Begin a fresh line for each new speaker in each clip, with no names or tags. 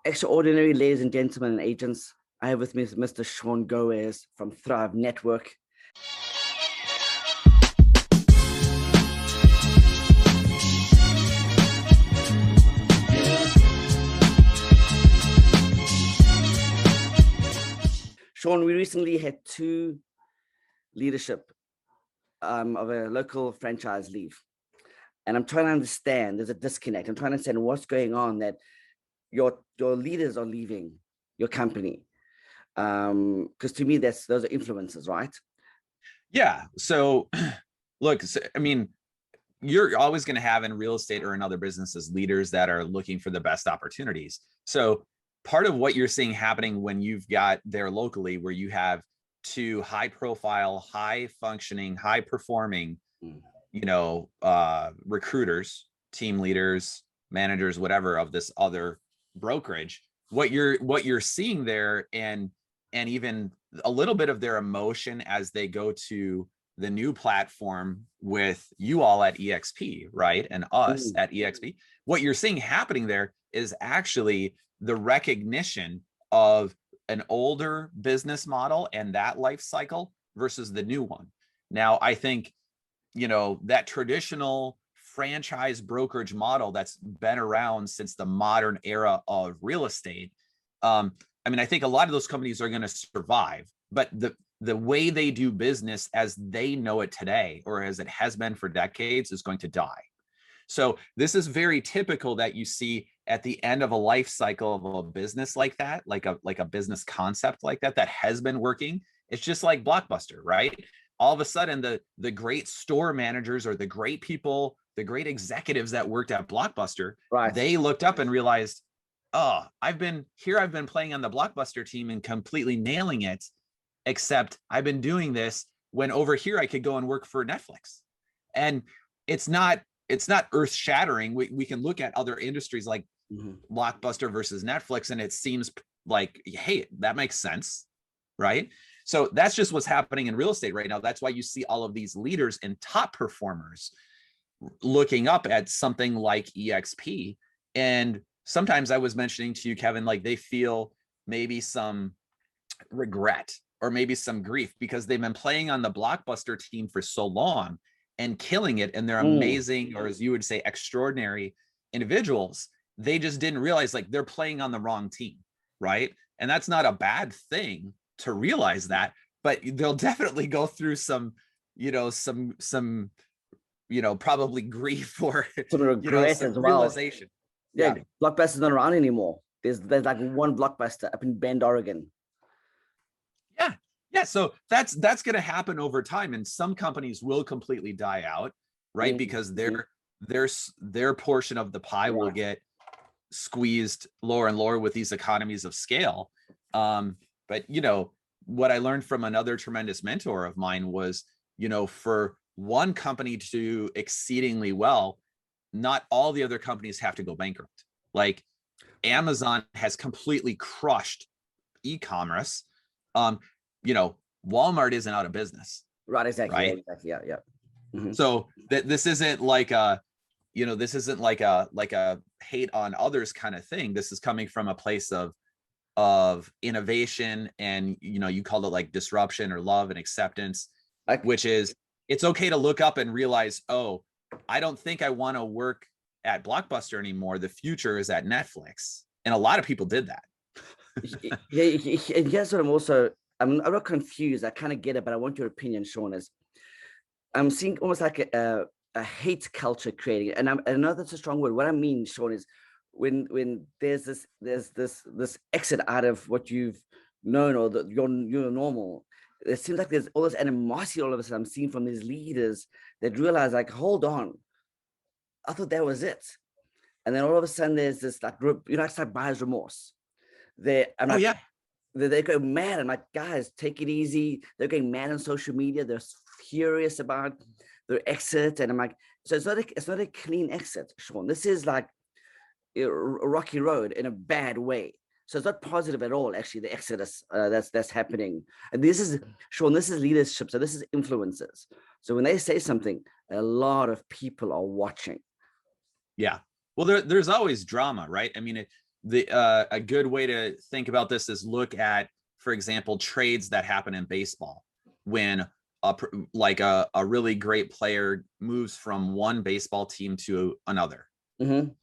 Extraordinary, ladies and gentlemen and agents. I have with me Mr. Sean Goerss from TRIVE Network. Sean, we recently had two leadership of a local franchise leave. And I'm trying to understand, there's a disconnect. I'm trying to understand what's going on, that your leaders are leaving your company. Because to me, those are influences, right?
Yeah. So look, I mean, you're always going to have in real estate or in other businesses leaders that are looking for the best opportunities. So part of what you're seeing happening when you've got there locally, where you have two high profile, high functioning, high performing, recruiters, team leaders, managers, whatever, of this other brokerage, what you're seeing there, and even a little bit of their emotion as they go to the new platform with you all at EXP, right? And us at EXP, what you're seeing happening there is actually the recognition of an older business model and that life cycle versus the new one. Now, I think, that traditional franchise brokerage model that's been around since the modern era of real estate, I think a lot of those companies are going to survive, but the way they do business as they know it today, or as it has been for decades, is going to die. So this is very typical that you see at the end of a life cycle of a business like that, like a business concept like that has been working. It's just like Blockbuster, right? All of a sudden, the great store managers or the great people, the great executives that worked at Blockbuster, right, they looked up and realized, oh, I've been playing on the Blockbuster team and completely nailing it, except I've been doing this when over here I could go and work for Netflix. And it's not earth shattering. We can look at other industries like Blockbuster versus Netflix, and it seems like, hey, that makes sense, right? So that's just what's happening in real estate right now. That's why you see all of these leaders and top performers looking up at something like EXP. And sometimes I was mentioning to you, Kevin, like they feel maybe some regret or maybe some grief because they've been playing on the Blockbuster team for so long and killing it. And they're amazing, or as you would say, extraordinary individuals. They just didn't realize like they're playing on the wrong team, right? And that's not a bad thing to realize that, but they'll definitely go through some probably grief or some regret as well. Realization.
Yeah, Blockbuster's not around anymore. There's like one Blockbuster up in Bend, Oregon.
Yeah. So that's going to happen over time, and some companies will completely die out, right? Because their portion of the pie will get squeezed lower and lower with these economies of scale. But what I learned from another tremendous mentor of mine was, for one company to do exceedingly well, not all the other companies have to go bankrupt. Like Amazon has completely crushed e-commerce. Walmart isn't out of business.
Right, exactly.
Right?
Exactly. Yeah.
So this isn't like a hate on others kind of thing. This is coming from a place of innovation, and you called it like disruption or love and acceptance, which is, it's okay to look up and realize, oh, I don't think I want to work at Blockbuster anymore. The future is at Netflix. And a lot of people did that.
And here's what I'm not confused. I kind of get it, but I want your opinion, Sean. Is I'm seeing almost like a hate culture creating, and I know that's a strong word. What I mean, Sean, is when there's this exit out of what you've known or your normal. It seems like there's all this animosity all of a sudden I'm seeing from these leaders that realize, like, hold on, I thought that was it. And then all of a sudden there's this like, it's like buyer's remorse. They go mad. I'm like, guys, take it easy. They're getting mad on social media. They're furious about their exit. And I'm like, so it's not a clean exit, Sean. This is like a rocky road in a bad way. So it's not positive at all, actually, the exodus that's happening. And this is, Sean, this is leadership. So this is influencers. So when they say something, a lot of people are watching.
Yeah. Well, there's always drama, right? I mean, a good way to think about this is look at, for example, trades that happen in baseball when a really great player moves from one baseball team to another,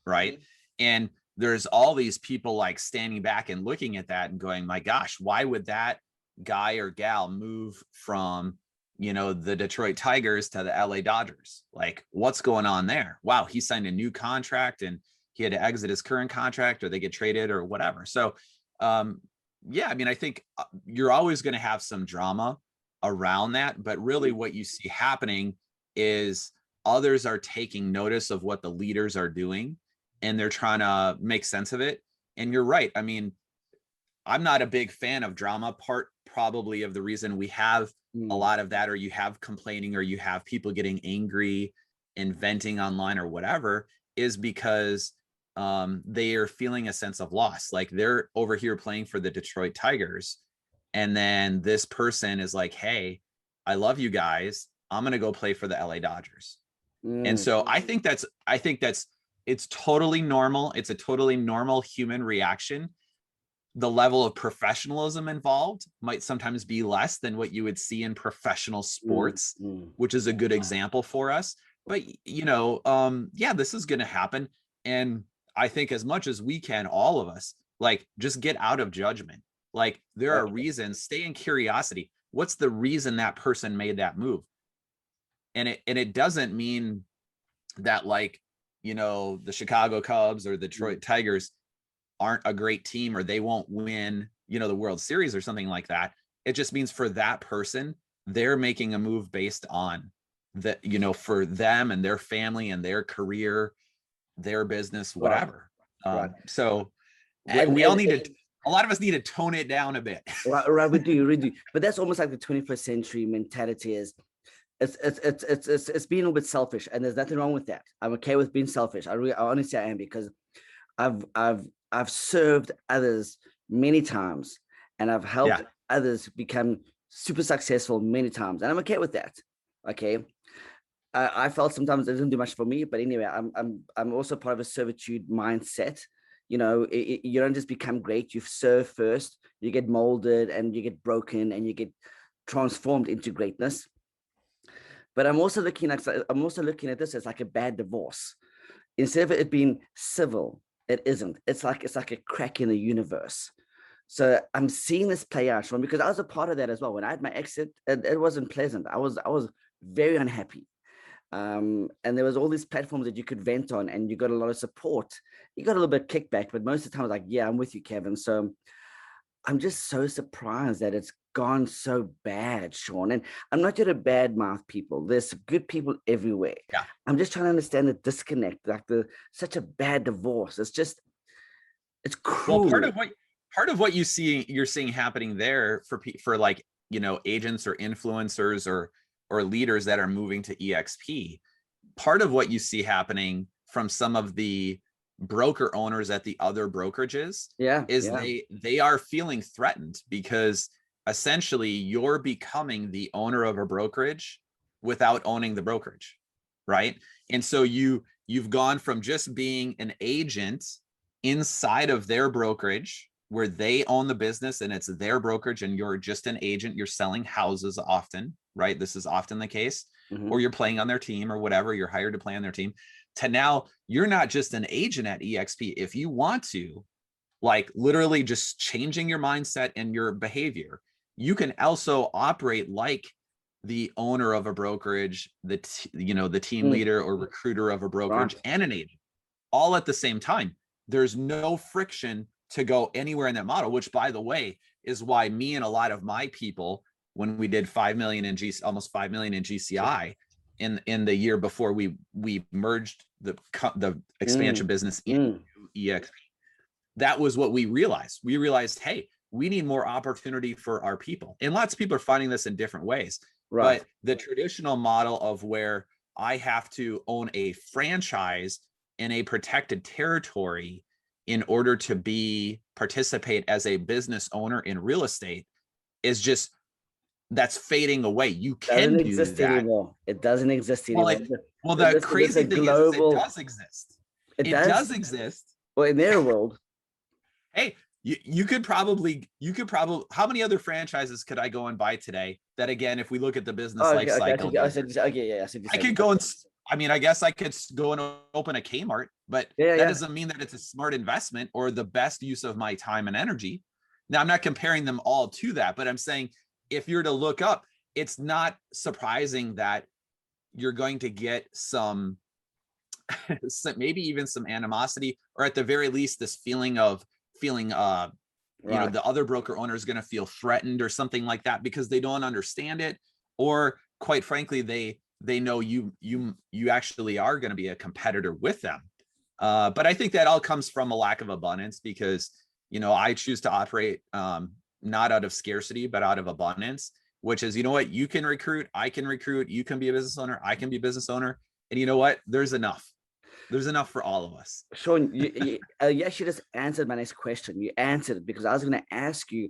right? And there's all these people like standing back and looking at that and going, my gosh, why would that guy or gal move from, the Detroit Tigers to the LA Dodgers? Like, what's going on there? Wow, he signed a new contract and he had to exit his current contract, or they get traded or whatever. So yeah, I mean, I think you're always going to have some drama around that, but really what you see happening is others are taking notice of what the leaders are doing and they're trying to make sense of it. And you're right. I mean, I'm not a big fan of drama. Part probably of the reason we have a lot of that, or you have complaining, or you have people getting angry and venting online or whatever, is because they are feeling a sense of loss. Like, they're over here playing for the Detroit Tigers, and then this person is like, hey, I love you guys, I'm going to go play for the LA Dodgers. And so I think that's it's totally normal. It's a totally normal human reaction. The level of professionalism involved might sometimes be less than what you would see in professional sports, which is a good example for us. But, yeah, this is going to happen. And I think as much as we can, all of us, like, just get out of judgment. Like, there are reasons, stay in curiosity. What's the reason that person made that move? And it doesn't mean that, like, the Chicago Cubs or the Detroit Tigers aren't a great team, or they won't win, the World Series or something like that. It just means for that person, they're making a move based on that, for them and their family and their career, their business, whatever.
Right.
So we all need to, a lot of us need to tone it down a bit.
Right, we do. But that's almost like the 21st century mentality is, it's being a little bit selfish, and there's nothing wrong with that. I'm okay with being selfish. I honestly I am, because I've served others many times, and I've helped others become super successful many times, and I'm okay with that. Okay, I felt sometimes it didn't do much for me, but anyway, I'm also part of a servitude mindset. You don't just become great. You serve first. You get molded, and you get broken, and you get transformed into greatness. But I'm also looking at this as like a bad divorce. Instead of it being civil, it isn't. It's like a crack in the universe. So I'm seeing this play out, Sean, because I was a part of that as well. When I had my exit, it wasn't pleasant. I was very unhappy. And there was all these platforms that you could vent on, and you got a lot of support. You got a little bit of kickback, but most of the time I was like, yeah, I'm with you, Kevin. So I'm just so surprised that it's gone so bad, Sean. And I'm not here to badmouth people. There's good people everywhere.
Yeah.
I'm just trying to understand the disconnect, like such a bad divorce. It's cruel.
Well, part of what you're seeing happening there for like, agents or influencers or leaders that are moving to EXP. Part of what you see happening from some of the broker owners at the other brokerages is they are feeling threatened, because essentially you're becoming the owner of a brokerage without owning the brokerage, right? And so you've gone from just being an agent inside of their brokerage where they own the business and it's their brokerage, and you're just an agent. You're selling houses often, right? This is often the case. Or you're playing on their team or whatever, you're hired to play on their team, to now you're not just an agent at EXP. If you want to, like, literally just changing your mindset and your behavior, you can also operate like the owner of a brokerage, the team leader or recruiter of a brokerage, and an agent, all at the same time. There's no friction to go anywhere in that model, which, by the way, is why me and a lot of my people, when we did 5 million in almost 5 million in GCI in the year before we merged the expansion business into EXP, that was what we realized. We realized, hey, we need more opportunity for our people. And lots of people are finding this in different ways. Right. But the traditional model of where I have to own a franchise in a protected territory in order to participate as a business owner in real estate is just, that's fading away. You can do that
anymore. It doesn't exist anymore.
The crazy thing is it does exist. It does exist.
Well, in their world.
Hey, you could probably, how many other franchises could I go and buy today that, again, if we look at the business life cycle, I could go and, I mean, I guess I could go and open a Kmart, but that doesn't mean that it's a smart investment or the best use of my time and energy. Now, I'm not comparing them all to that, but I'm saying if you're to look up, it's not surprising that you're going to get some maybe even some animosity, or at the very least, this feeling of you know, the other broker owner is going to feel threatened or something like that because they don't understand it, or quite frankly, they know you actually are going to be a competitor with them. But I think that all comes from a lack of abundance, because, you know, I choose to operate not out of scarcity, but out of abundance, which is, you know what, you can recruit, I can recruit, you can be a business owner, I can be a business owner. And you know what, there's enough for all of us.
Sean, you actually just answered my next question. You answered it, because I was going to ask you,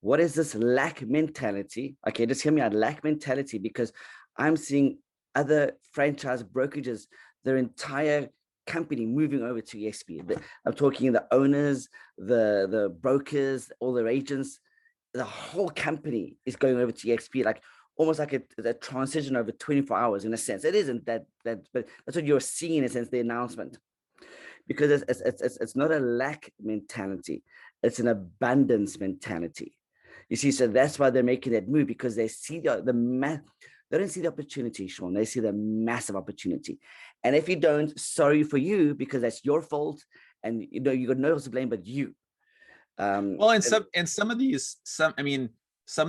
what is this lack mentality? Okay, just hear me out. Lack mentality, because I'm seeing other franchise brokerages, their entire company moving over to EXP. I'm talking the owners, the brokers, all their agents. The whole company is going over to EXP, like almost like a transition over 24 hours in a sense. It isn't that, but that's what you're seeing in a sense, the announcement, because it's not a lack mentality, it's an abundance mentality. You see, so that's why they're making that move, because they see they don't see the opportunity, Sean. They see the massive opportunity. And if you don't, sorry for you, because that's your fault, and you know you got no one to blame but you.
Well, and some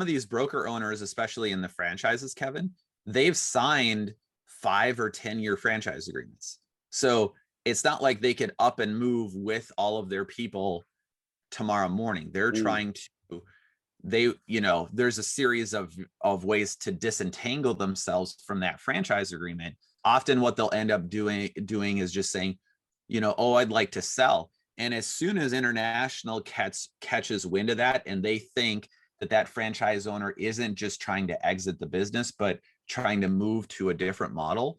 of these broker owners, especially in the franchises, Kevin, they've signed 5 or 10-year franchise agreements. So it's not like they could up and move with all of their people tomorrow morning. They're trying to, you know, there's a series of ways to disentangle themselves from that franchise agreement. Often what they'll end up doing is just saying, you know, oh, I'd like to sell. And as soon as international catches wind of that, and they think that franchise owner isn't just trying to exit the business, but trying to move to a different model,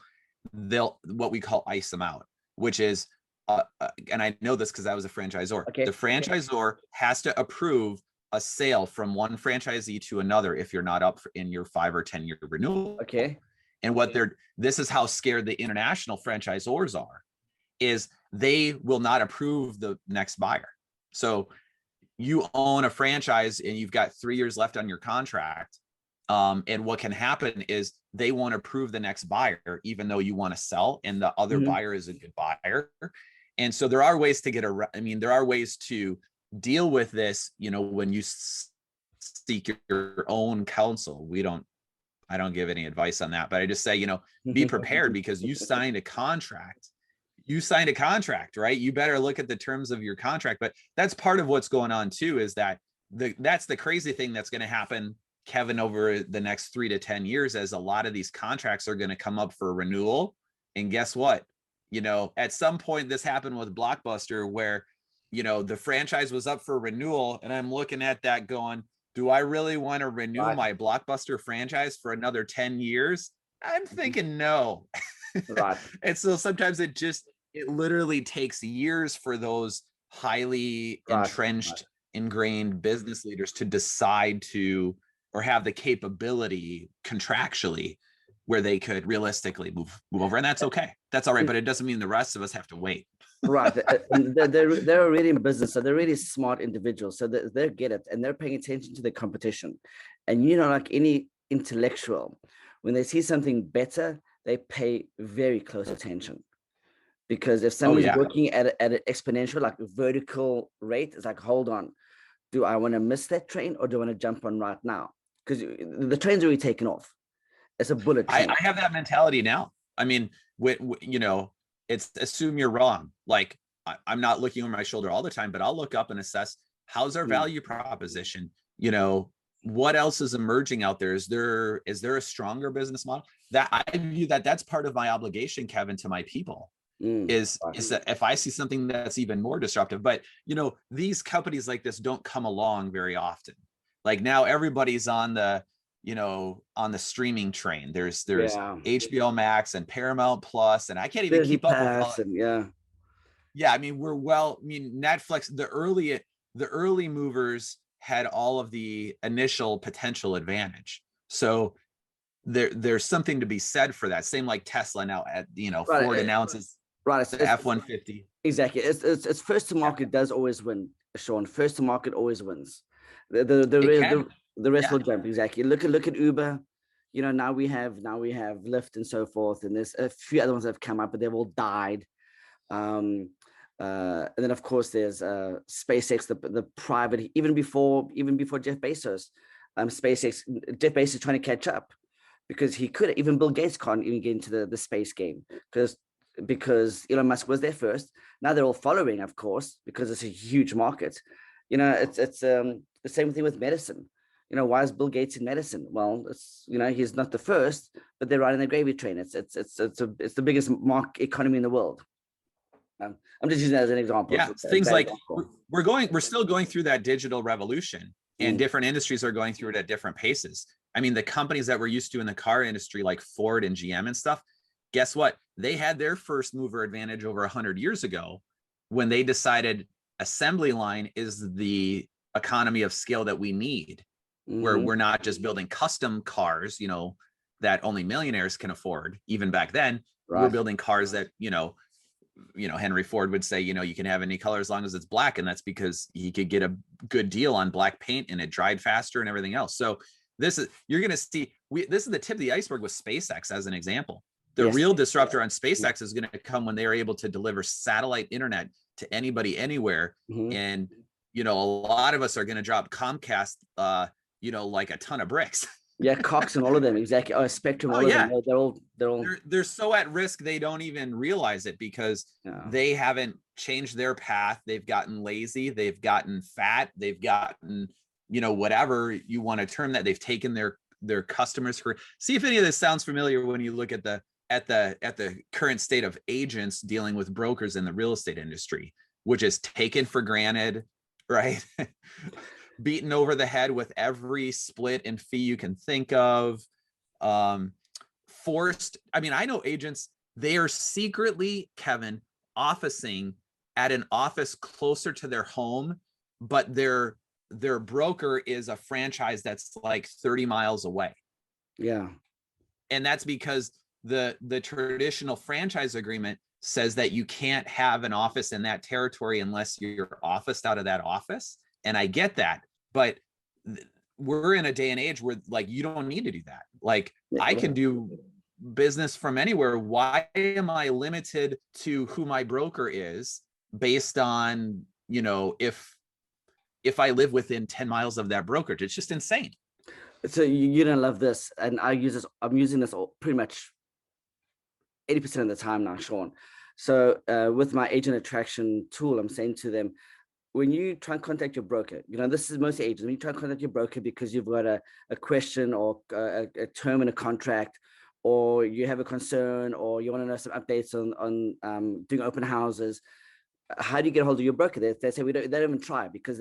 they'll, what we call, ice them out, which is, and I know this because I was a franchisor. Okay. The franchisor has to approve a sale from one franchisee to another if you're not up in your 5 or 10-year renewal.
Okay.
And this is how scared the international franchisors are, is they will not approve the next buyer. So you own a franchise and you've got 3 years left on your contract. And what can happen is they won't approve the next buyer, even though you want to sell and the other buyer is a good buyer. And so there are ways to there are ways to deal with this, you know, when you seek your own counsel. I don't give any advice on that, but I just say, you know, be prepared, because you signed a contract. Right? You better look at the terms of your contract. But that's part of what's going on too, is that that's the crazy thing that's going to happen, Kevin, over the next 3 to 10 years, as a lot of these contracts are going to come up for renewal. And guess what? You know, at some point this happened with Blockbuster, where, you know, the franchise was up for renewal, and I'm looking at that going, do I really want to renew my Blockbuster franchise for another 10 years? I'm thinking no. Right. And so sometimes it literally takes years for those highly entrenched, ingrained business leaders to decide to, or have the capability contractually, where they could realistically move over. And that's okay. That's all right. But it doesn't mean the rest of us have to wait.
Right. They're already in business. So they're really smart individuals. So they get it, and they're paying attention to the competition. And, you know, like any intellectual, when they see something better, they pay very close attention. Because if somebody's working at an exponential, like vertical rate, it's like, hold on, do I want to miss that train, or do I want to jump on right now? Because the train's already taken off. It's a bullet train.
I have that mentality now. I mean, you know, it's assume you're wrong. Like, I'm not looking over my shoulder all the time, but I'll look up and assess, how's our value proposition? You know, what else is emerging out there? Is there a stronger business model? That I view that's part of my obligation, Kevin, to my people. Is that if I see something that's even more disruptive. But, you know, these companies like this don't come along very often. Like, now everybody's on the, you know, on the streaming train. There's HBO Max and Paramount Plus, and I can't even keep up with all.
Yeah.
I mean, Netflix, the the early movers had all of the initial potential advantage. So there's something to be said for that. Same like Tesla now, at
Right,
Ford announces
right.
the F-150.
Exactly. It's first to market does always win, Sean. First to market always wins. The the the
It
re-
can,
the, the rest
yeah.
will jump. Exactly. Look at Uber. Now we have Lyft and so forth, and there's a few other ones that have come up, but they've all died. And then of course there's SpaceX, the private, even before Jeff Bezos. Jeff Bezos is trying to catch up because he could. Even Bill Gates can't even get into the space game because Elon Musk was there first. Now they're all following, of course, because it's a huge market. It's the same thing with medicine. Why is Bill Gates in medicine? Well, it's he's not the first, but they're riding the gravy train. It's the biggest market economy in the world. I'm just using that as an example.
Yeah, things like we're still going through that digital revolution, and different industries are going through it at different paces. I mean, the companies that we're used to in the car industry, like Ford and GM and stuff, guess what? They had their first mover advantage over 100 years ago when they decided assembly line is the economy of scale that we need, where we're not just building custom cars, that only millionaires can afford. Even back then, we're building cars that, Henry Ford would say, you can have any color as long as it's black. And that's because he could get a good deal on black paint and it dried faster and everything else. So you're going to see, this is the tip of the iceberg with SpaceX as an example. The real disruptor on SpaceX is going to come when they are able to deliver satellite internet to anybody, anywhere. And, a lot of us are going to drop Comcast, like a ton of bricks.
Yeah, Cox and all of them, exactly. Oh, Spectrum, all of them.
They're so at risk they don't even realize it because they haven't changed their path. They've gotten lazy, they've gotten fat, they've gotten, whatever you want to term that. They've taken their customers for. See if any of this sounds familiar when you look at the current state of agents dealing with brokers in the real estate industry, which is taken for granted, right? Beaten over the head with every split and fee you can think of. Forced. I mean, I know agents, they are secretly, Kevin, officing at an office closer to their home, but their broker is a franchise that's like 30 miles away.
Yeah.
And that's because the traditional franchise agreement says that you can't have an office in that territory unless you're officed out of that office. And I get that, but we're in a day and age where like, you don't need to do that. Like I can do business from anywhere. Why am I limited to who my broker is based on, if I live within 10 miles of that brokerage? It's just insane.
So you're gonna love this. And I'm using this pretty much 80% of the time now, Sean. So with my agent attraction tool, I'm saying to them, when you try and contact your broker, this is most agents, when you try and contact your broker because you've got a question or a term in a contract, or you have a concern, or you want to know some updates on doing open houses, how do you get a hold of your broker? They say they don't even try because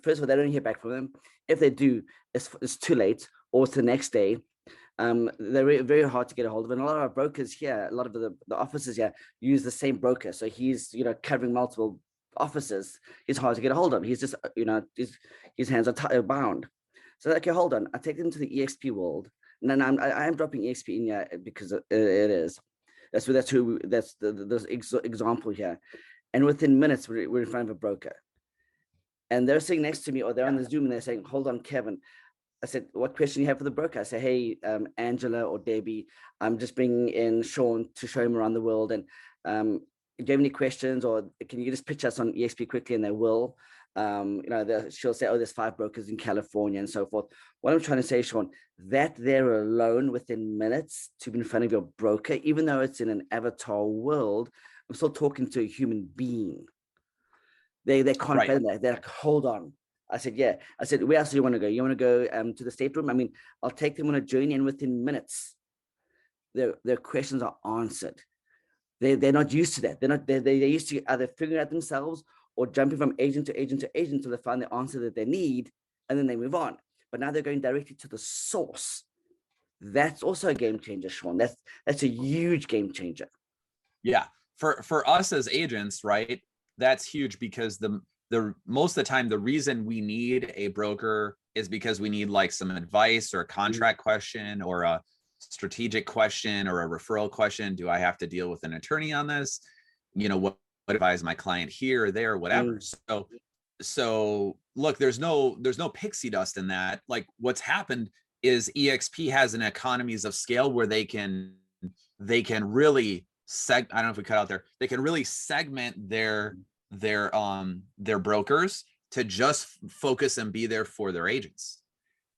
first of all, they don't hear back from them. If they do, it's too late, or it's the next day. They're very hard to get a hold of, and a lot of our brokers here, a lot of the offices here use the same broker, so he's covering multiple offices. He's hard to get a hold of. He's just his hands are bound. So okay, hold on, I take them to the EXP world, and then I'm dropping EXP in here because it is. That's the example here, and within minutes we're in front of a broker, and they're sitting next to me, or they're on the Zoom, and they're saying, "Hold on, Kevin." I said, "What question do you have for the broker?" I say, "Hey, Angela or Debbie, I'm just bringing in Sean to show him around the world, and do you have any questions, or can you just pitch us on EXP quickly?" And they will. She'll say, "Oh, there's 5 brokers in California," and so forth. What I'm trying to say, Sean, that they're alone within minutes to be in front of your broker, even though it's in an avatar world, I'm still talking to a human being. They can't fathom that. They're like, "Hold on." I said, "Yeah." I said, "Where else do you want to go? You want to go to the stateroom?" I mean, I'll take them on a journey, and within minutes, their questions are answered. They're not used to that. They're used to either figuring out themselves or jumping from agent to agent to agent until they find the answer that they need, and then they move on. But now they're going directly to the source. That's also a game changer, Sean. That's a huge game changer.
Yeah, for us as agents, right? That's huge because most of the time, the reason we need a broker is because we need like some advice or a contract question or a strategic question or a referral question. Do I have to deal with an attorney on this? You know, what advise my client here or there, whatever. So look, there's no pixie dust in that. Like what's happened is EXP has an economies of scale where they can really I don't know if we cut out there. They can really segment their brokers to just focus and be there for their agents.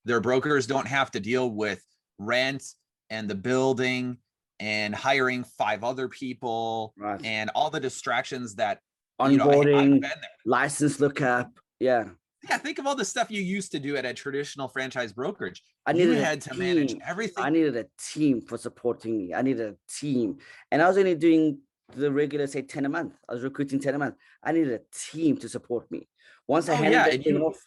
Their brokers don't have to deal with rent and the building and hiring 5 other people and all the distractions that
onboarding, license lookup. Yeah,
think of all the stuff you used to do at a traditional franchise brokerage.
You had to manage everything. I needed a team for supporting me. I needed a team, and I was only doing the regular, say 10 a month. I was recruiting 10 a month. I needed a team to support me. Once I handed that thing off,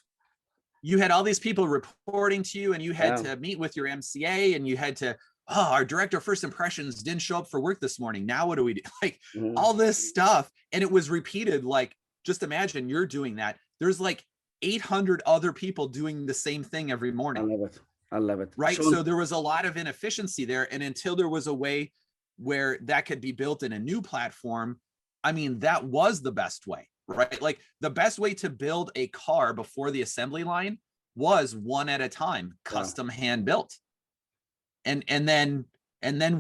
you had all these people reporting to you, and you had to meet with your MCA, and you had to, our director of first impressions didn't show up for work this morning. Now what do we do? Like all this stuff. And it was repeated. Like, just imagine you're doing that. There's like 800 other people doing the same thing every morning.
I love it.
Right. So there was a lot of inefficiency there. And until there was a way where that could be built in a new platform, I mean, that was the best way, right? Like the best way to build a car before the assembly line was one at a time, custom hand built. And then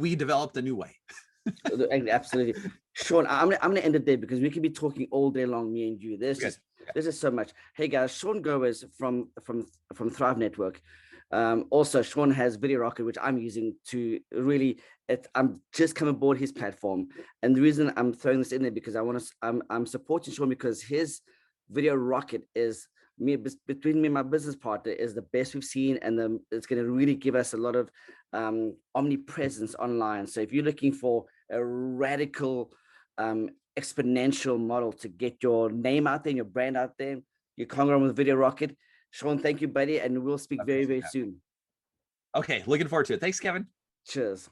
we developed a new way.
Absolutely. Sean, I'm gonna end it there because we could be talking all day long, me and you. There's just so much. Hey guys, Sean Goerss from Thrive Network. Also, Sean has Video Rocket, which I'm using to really. I'm just come aboard his platform, and the reason I'm throwing this in there because I'm supporting Sean because his Video Rocket is between me and my business partner is the best we've seen, and it's going to really give us a lot of omnipresence online. So if you're looking for a radical exponential model to get your name out there, your brand out there, you can't go wrong with Video Rocket. Sean, thank you, buddy, and we'll speak very, very soon.
Okay, looking forward to it. Thanks, Kevin.
Cheers.